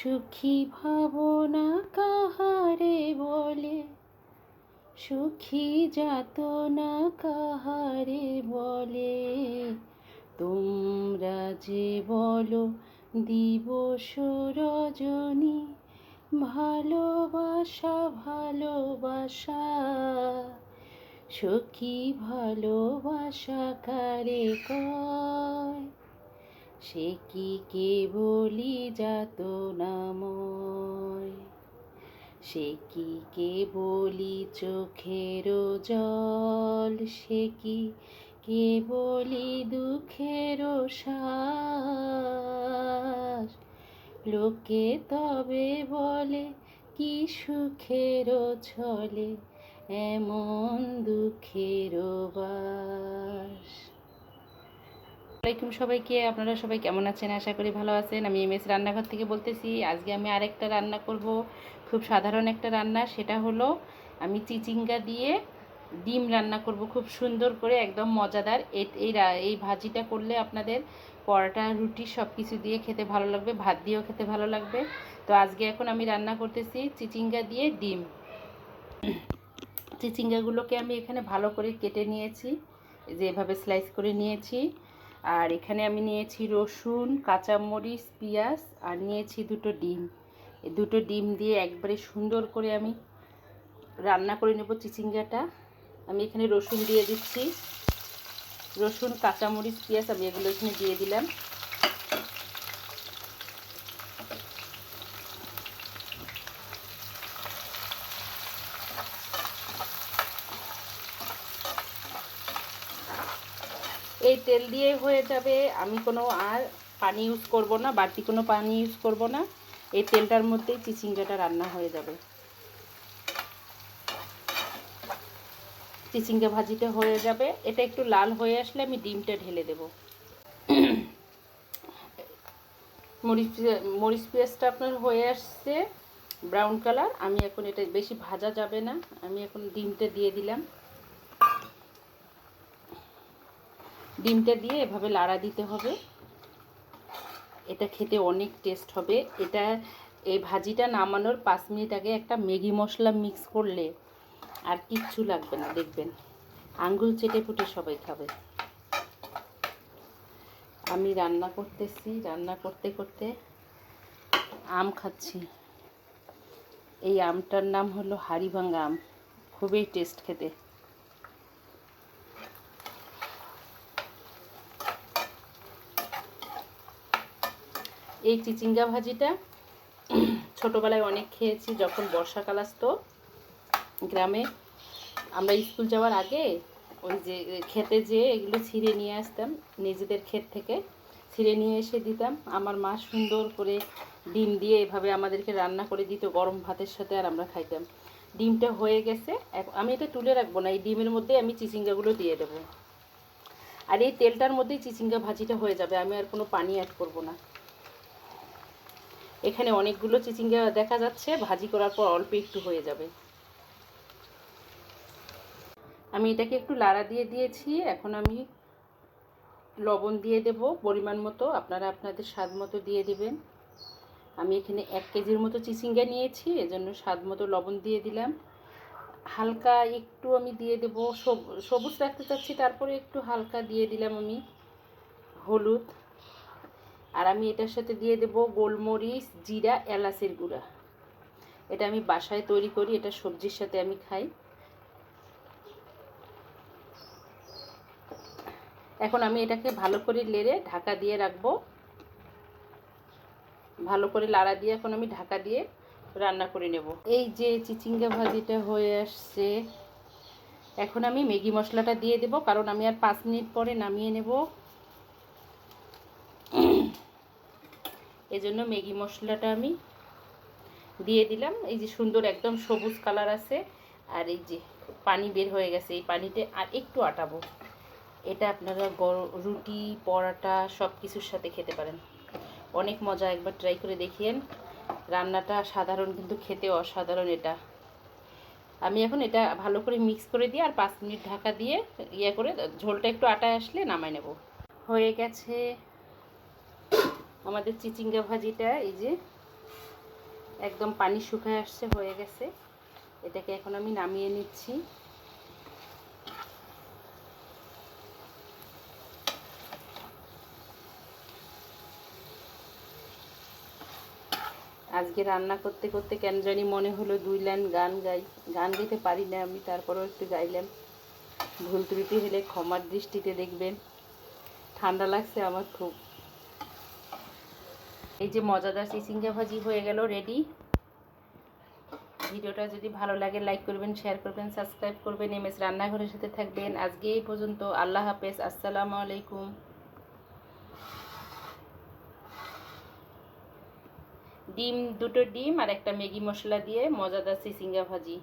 সুখী ভাবনা কাহারে বলে, সুখী যাতনা কাহারে বলে। তোমরা যে বলো দিবস রজনী, ভালোবাসা ভালোবাসা। সখী ভালোবাসা কারে কয়, সে কি কেবলি যাতনাময়। সে কি কেবলি চোখের জল, সে কি কেবলি দুঃখের শ্বাস। লোকে তবে বলে কি সুখের ছলে, এমন দুঃখের বাস। আসসালামাইকুম সবাইকে, আপনারা সবাই কেমন আছেন? আশা করি ভালো আছেন। আমি এমএস রান্নাঘর থেকে বলতেছি। আজকে আমি আরেকটা রান্না করব, খুব সাধারণ একটা রান্না। সেটা হলো আমি চিচিঙ্গা দিয়ে ডিম রান্না করব খুব সুন্দর করে, একদম মজাদার। এই ভাজিটা করলে আপনাদের পরোটা, রুটি সব কিছু দিয়ে খেতে ভালো লাগবে, ভাত দিয়েও খেতে ভালো লাগবে। তো আজকে এখন আমি রান্না করতেছি চিচিঙ্গা দিয়ে ডিম। চিচিঙ্গাগুলোকে আমি এখানে ভালো করে কেটে নিয়েছি, যে এভাবে স্লাইস করে নিয়েছি। আর এখানে আমি নিয়েছি রসুন, কাঁচামরিচ, পেঁয়াজ, আর নিয়েছি দুটো ডিম। এই দুটো ডিম দিয়ে একবারে সুন্দর করে আমি রান্না করে নেব চিচিঙ্গাটা। আমি এখানে রসুন দিয়ে দিচ্ছি, রসুন, কাঁচামরিচ, পেঁয়াজ আমি এগুলো এখানে দিয়ে দিলাম। এই তেল দিয়ে হয়ে যাবে, আমি কোনো আর পানি ইউজ করব না, বাড়তি কোনো পানি ইউজ করব না। এই তেলটার মধ্যেই চিচিঙ্গাটা রান্না হয়ে যাবে। চিচিঙ্গা ভাজিটা হয়ে যাবে। এটা একটু লাল হয়ে আসলে আমি ডিমটা ঢেলে দেব। মরিচ পেঁয়াজটা আপনার হয়ে আসছে ব্রাউন কালার। আমি এখন এটা বেশি ভাজা যাবে না, আমি এখন ডিমটা দিয়ে দিলাম। ডিমটা দিয়ে এভাবে লাড়া দিতে হবে। এটা খেতে অনেক টেস্ট হবে। এই ভাজিটা নামানোর 5 মিনিট আগে একটা ম্যাগি মশলা মিক্স করলে আর কিচ্ছু লাগবে না, দেখবেন আঙ্গুল চেটে ফুটে সবাই খাবে। আমি রান্না করতেছি, রান্না করতে করতে আম খাচ্ছি। এই আমটার নাম হলো হাড়িভাঙ্গা আম, খুবই টেস্ট খেতে। এই চিচিঙ্গা ভাজিটা ছোটোবেলায় অনেক খেয়েছি। যখন বর্ষাকাল আসতো গ্রামে, আমরা স্কুল যাওয়ার আগে ওই যে খেতে যেয়ে এগুলো ছিঁড়ে নিয়ে আসতাম, নিজেদের ক্ষেত থেকে ছিঁড়ে নিয়ে এসে দিতাম। আমার মা সুন্দর করে ডিম দিয়ে এভাবে আমাদেরকে রান্না করে দিত গরম ভাতের সাথে, আর আমরা খাইতাম। ডিমটা হয়ে গেছে, আমি এটা তুলে রাখবো না, এই ডিমের মধ্যে আমি চিচিঙ্গাগুলো দিয়ে দেবো। আর এই তেলটার মধ্যেই চিচিঙ্গা ভাজিটা হয়ে যাবে, আমি আর কোনো পানি অ্যাড করব না। এখানে অনেকগুলো চিচিঙ্গা দেখা যাচ্ছে, ভাজি করার পর অল্প একটু হয়ে যাবে। আমি এটাকে একটু লাড়া দিয়ে দিয়েছি। এখন আমি লবণ দিয়ে দেব পরিমাণ মতো, আপনারা আপনাদের স্বাদ মতো দিয়ে দেবেন। আমি এখানে 1 কেজির মতো চিচিঙ্গা নিয়েছি, এজন্য স্বাদ মতো লবণ দিয়ে দিলাম। হালকা একটু আমি দিয়ে দেব, সবুজ রাখতে চাচ্ছি, তারপরে একটু হালকা দিয়ে দিলাম আমি হলুদ। আর আমি এটার সাথে দিয়ে দেব গোলমরিচ, জিরা, এলাচের গুঁড়া। এটা আমি বাসায় তৈরি করি, এটা সবজির সাথে আমি খাই। এখন আমি এটাকে ভালো করে নেড়ে ঢাকা দিয়ে রাখবো। ভালো করে লাড়া দিয়ে এখন আমি ঢাকা দিয়ে রান্না করে নেব। এই যে চিচিঙ্গা ভাজিটা হয়ে আসছে, এখন আমি ম্যাগি মশলাটা দিয়ে দেব, কারণ আমি আর 5 মিনিট পরে নামিয়ে নেব। এজন্য ম্যাগি মশলাটা আমি দিয়ে দিলাম। এই যে সুন্দর একদম সবুজ কালার আছে, আর এই যে পানি বের হয়ে গেছে, এই পানিতে আর একটু আটাবো। এটা আপনারা রুটি, পরোটা সব কিছুর সাথে খেতে পারেন, অনেক মজা। একবার ট্রাই করে দেখিয়েন। রান্নাটা সাধারণ কিন্তু খেতে অসাধারণ এটা। আমি এখন এটা ভালো করে মিক্স করে দিয়ে আর 5 মিনিট ঢাকা দিয়ে করে ঝোলটা একটু আটায় আসলে নামাই নেব। হয়ে গেছে আমাদের চিচিঙ্গা ভাজিটা। এই যে একদম পানি শুকায় আসছে, হয়ে গেছে। এটাকে এখন আমি নামিয়ে নিচ্ছি। আজকে রান্না করতে করতে কেন জানি মনে হলো 2 লাইন গান গাই। গান গাইতে পারি না আমি, তারপরেও একটু গাইলাম। ভুল ত্রুটি হলে ক্ষমার দৃষ্টিতে দেখবেন। ঠান্ডা লাগছে আমার খুব। এই যে মজাদার চিচিঙ্গা ভাজি হয়ে গেল রেডি। ভিডিওটা যদি ভালো লাগে লাইক করবেন, শেয়ার করবেন, সাবস্ক্রাইব করবেন, এমএস রান্নাঘরের সাথে থাকবেন। আজকে এই পর্যন্ত। আল্লাহ হাফেজ। আসসালামু আলাইকুম। ডিম, 2টো ডিম আর একটা ম্যাগি মশলা দিয়ে মজাদার চিচিঙ্গা ভাজি।